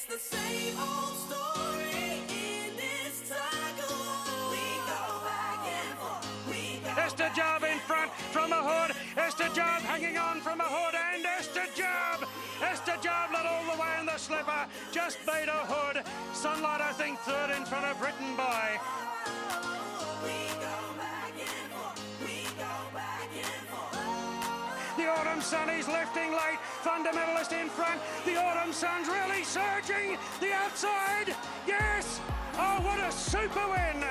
the same old story in this tug of war. We go back and forth. We go Esther Job in front from a hood. Esther Job hanging on from a hood, and Esther Job. Esther Job led all the way in the slipper. Just beat a hood. Sunlight, I think, third in front of Britain by. The Autumn Sun is lifting late. Fundamentalist in front. The Autumn Sun's really surging. The outside. Yes. Oh, what a super win.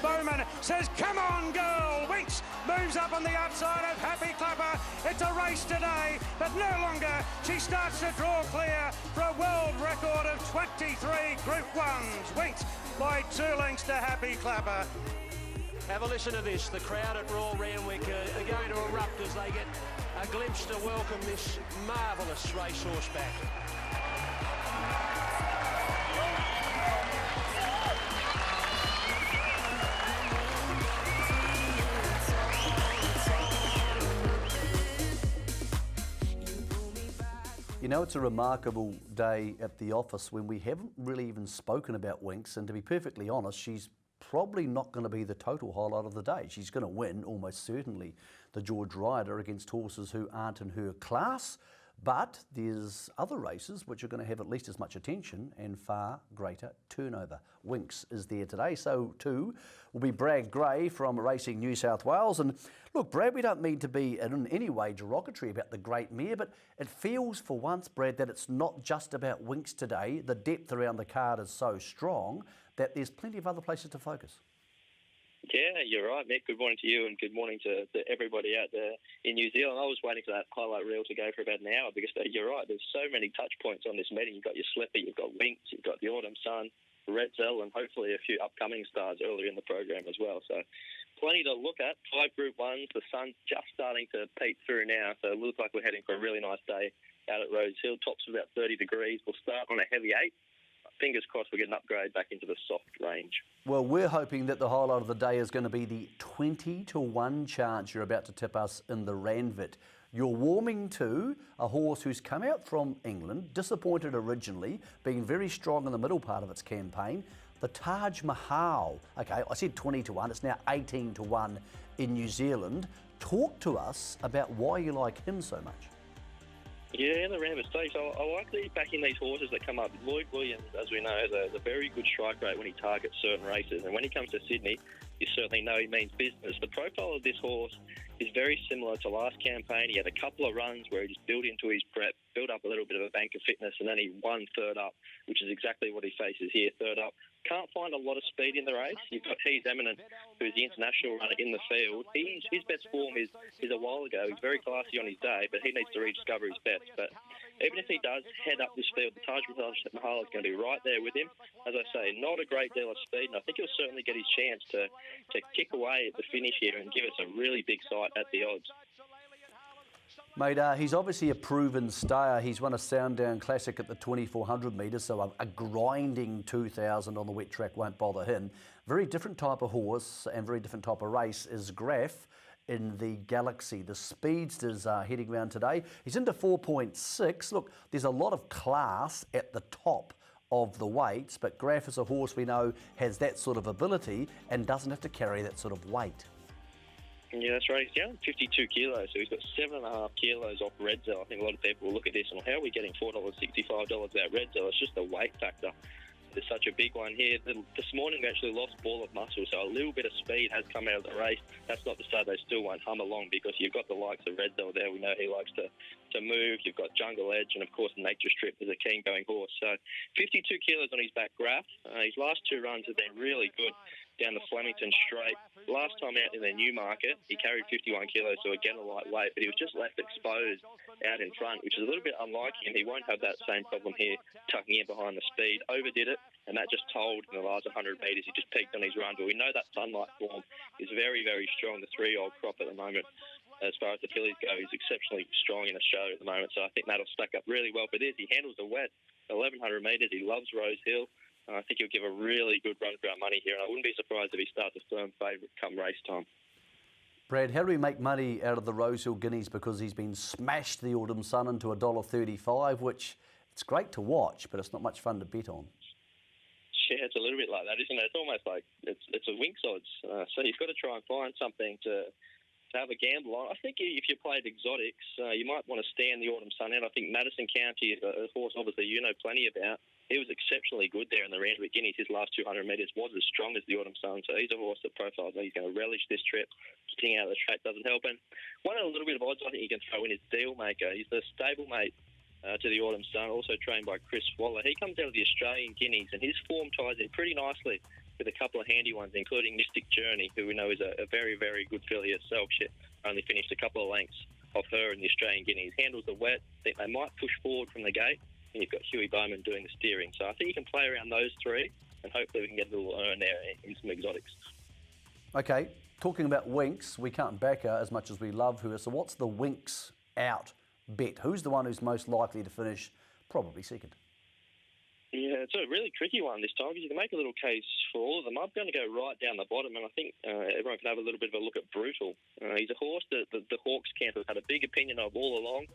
Bowman says, come on, girl. Winks moves up on the outside of Happy Clapper. It's a race today, but no longer. She starts to draw clear for a world record of 23 Group 1s. Winks by 2 lengths to Happy Clapper. Have a listen to this. The crowd at Royal Randwick are going to erupt as they get a glimpse to welcome this marvellous racehorse back. You know, it's a remarkable day at the office when we haven't really even spoken about Winks, and to be perfectly honest, she's probably not going to be the total highlight of the day. She's going to win, almost certainly, the George Ryder against horses who aren't in her class, but there's other races which are going to have at least as much attention and far greater turnover. Winks is there today, so too will be Brad Gray from Racing New South Wales. And look, Brad, we don't mean to be in any way derogatory about the great mare, but it feels for once, Brad, that it's not just about Winks today. The depth around the card is so strong that there's plenty of other places to focus. Yeah, you're right, Mick. Good morning to you and good morning to everybody out there in New Zealand. I was waiting for that highlight reel to go for about an hour because you're right, there's so many touch points on this meeting. You've got your slipper, you've got Winks, you've got the Autumn Sun, Redzel, and hopefully a few upcoming stars earlier in the program as well. So plenty to look at. 5 Group 1s, the sun's just starting to peek through now, so it looks like we're heading for a really nice day out at Rose Hill. Tops of about 30 degrees. We'll start on a heavy 8. Fingers crossed we get an upgrade back into the soft range. Well, we're hoping that the highlight of the day is going to be the 20-1 chance you're about to tip us in the Randvit. You're warming to a horse who's come out from England, disappointed originally, being very strong in the middle part of its campaign, the Taj Mahal. Okay, I said 20-1, it's now 18-1 in New Zealand. Talk to us about why you like him so much. Yeah, the Randvit Stakes. I like backing these horses that come up. Lloyd Williams, as we know, has a very good strike rate when he targets certain races. And when he comes to Sydney, you certainly know he means business. The profile of this horse is very similar to last campaign. He had a couple of runs where he just built into his prep, built up a little bit of a bank of fitness, and then he won third up, which is exactly what he faces here, third up. Can't find a lot of speed in the race. You've got He's Eminent, who's the international runner in the field. His best form is a while ago. He's very classy on his day, but he needs to rediscover his best. But even if he does head up this field, the Taj Mahal is going to be right there with him. As I say, not a great deal of speed, and I think he'll certainly get his chance to kick away at the finish here and give us a really big sight at the odds. Mate, he's obviously a proven stayer. He's won a Sounddown Classic at the 2,400 metres, so a grinding 2,000 on the wet track won't bother him. Very different type of horse and very different type of race is Graf in the Galaxy. The speedsters are heading around today. He's into 4.6. Look, there's a lot of class at the top of the weights, but Graf is a horse we know has that sort of ability and doesn't have to carry that sort of weight. Yeah, that's right. He's down 52 kilos, so he's got 7.5 kilos off Redzel. I think a lot of people will look at this and how are we getting $4.65 out Redzel? It's just the weight factor. There's such a big one here. This morning we actually lost ball of muscle, so a little bit of speed has come out of the race. That's not to say they still won't hum along because you've got the likes of Redzel there. We know he likes to move. You've got Jungle Edge and, of course, Nature Strip is a keen-going horse. So 52 kilos on his back, Graf. His last 2 runs have been really good down the Flemington Straight. Last time out in the Newmarket, he carried 51 kilos, so again a lightweight, but he was just left exposed out in front, which is a little bit unlike him. He won't have that same problem here, tucking in behind the speed. Overdid it, and that just told in the last 100 metres. He just peaked on his run, but we know that Sunlight form is very, very strong. The 3-year-old crop at the moment, as far as the fillies go, is exceptionally strong in Australia at the moment, so I think that'll stack up really well for this. He handles the wet 1,100 metres. He loves Rose Hill. I think he'll give a really good run for our money here, and I wouldn't be surprised if he starts a firm favourite come race time. Brad, how do we make money out of the Rosehill Guineas? Because he's been smashed the Autumn Sun into $1.35, which It's great to watch, but it's not much fun to bet on. Yeah, it's a little bit like that, isn't it? It's almost like it's a Winks odds. So you've got to try and find something to have a gamble on. I think if you played exotics, you might want to stand the Autumn Sun out. I think Madison County is a horse, obviously, you know plenty about. He was exceptionally good there in the Randwick Guineas. His last 200 metres was as strong as the Autumn Sun. So he's a horse that profiles that he's going to relish this trip. Getting out of the track doesn't help him. One a little bit of odds I think you can throw in is Dealmaker. He's the stablemate to the Autumn Sun, also trained by Chris Waller. He comes out of the Australian Guineas, and his form ties in pretty nicely with a couple of handy ones, including Mystic Journey, who we know is a very, very good filly herself. She only finished a couple of lengths off her in the Australian Guineas. Handles the wet. I think they might push forward from the gate, and you've got Huey Bowman doing the steering. So I think you can play around those three, and hopefully we can get a little earn there in some exotics. Okay, talking about Winks, we can't back her as much as we love her. So what's the Winks out bet? Who's the one who's most likely to finish probably second? Yeah, it's a really tricky one this time because you can make a little case for all of them. I'm going to go right down the bottom, and I think everyone can have a little bit of a look at Brutal. He's a horse that the Hawks camp have had a big opinion of all along.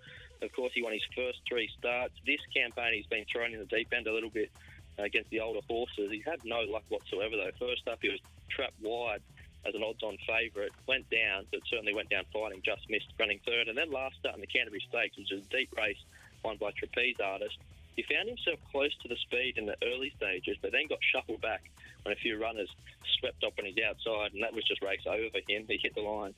Of course, he won his first 3 starts. This campaign, he's been thrown in the deep end a little bit against the older horses. He's had no luck whatsoever, though. First up, he was trapped wide as an odds-on favourite. Went down, but certainly went down fighting, just missed, running third. And then last start in the Canterbury Stakes, which is a deep race won by Trapeze Artist. He found himself close to the speed in the early stages, but then got shuffled back when a few runners swept up on his outside, and that was just race over for him. He hit the line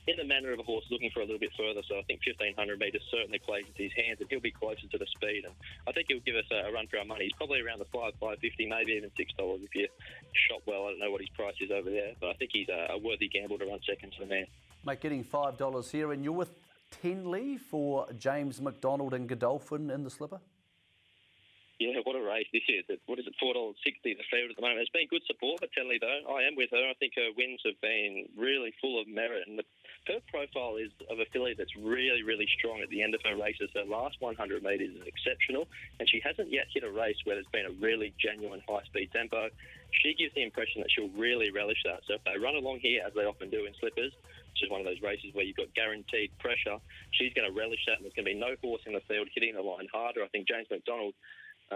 in the manner of a horse looking for a little bit further, so I think 1,500 metres certainly plays into his hands, and he'll be closer to the speed. And I think he'll give us a run for our money. He's probably around the $5.50, maybe even $6 if you shop well. I don't know what his price is over there, but I think he's a worthy gamble to run second to the man. Mate, getting $5 here, and you're with Tenley for James McDonald and Godolphin in the slipper? Yeah, what a race this is. What is it, $4.60 the field at the moment. It's been good support for Tenley, though. I am with her. I think her wins have been really full of merit. And her profile is of a filly that's really, really strong at the end of her races. Her last 100 metres is exceptional, and she hasn't yet hit a race where there's been a really genuine high-speed tempo. She gives the impression that she'll really relish that. So if they run along here, as they often do in slippers, which is one of those races where you've got guaranteed pressure, she's going to relish that, and there's going to be no horse in the field hitting the line harder. I think James McDonald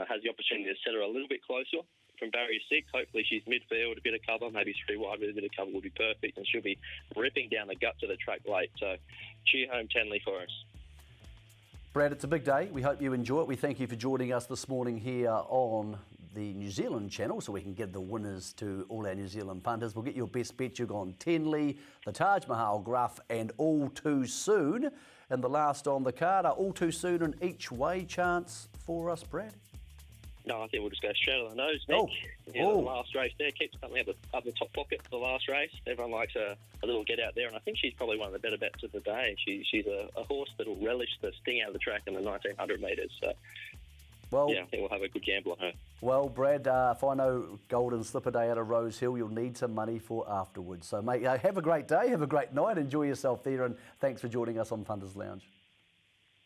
has the opportunity to set her a little bit closer from barrier 6. Hopefully she's midfield, a bit of cover, maybe 3 wide with a bit of cover would be perfect, and she'll be ripping down the guts of the track late. So cheer home Tenley for us. Brad, it's a big day. We hope you enjoy it. We thank you for joining us this morning here on the New Zealand channel so we can give the winners to all our New Zealand punters. We'll get your best bet. You've gone Tenley, the Taj Mahal Gruff, and All Too Soon. And the last on the card are All Too Soon and Each Way chance for us, Brad. No, I think we'll just go straight on the nose, Nick. The last race there keeps something up the top pocket for the last race. Everyone likes a little get out there, and I think she's probably one of the better bets of the day. She's a horse that will relish the sting out of the track in the 1,900 metres. So, yeah, I think we'll have a good gamble on her. Well, Brad, if I know Golden Slipper Day out of Rose Hill, you'll need some money for afterwards. So, mate, have a great day, have a great night, enjoy yourself there, and thanks for joining us on Punters Lounge.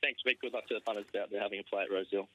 Thanks, Vic. Good luck to the punters out there having a play at Rose Hill.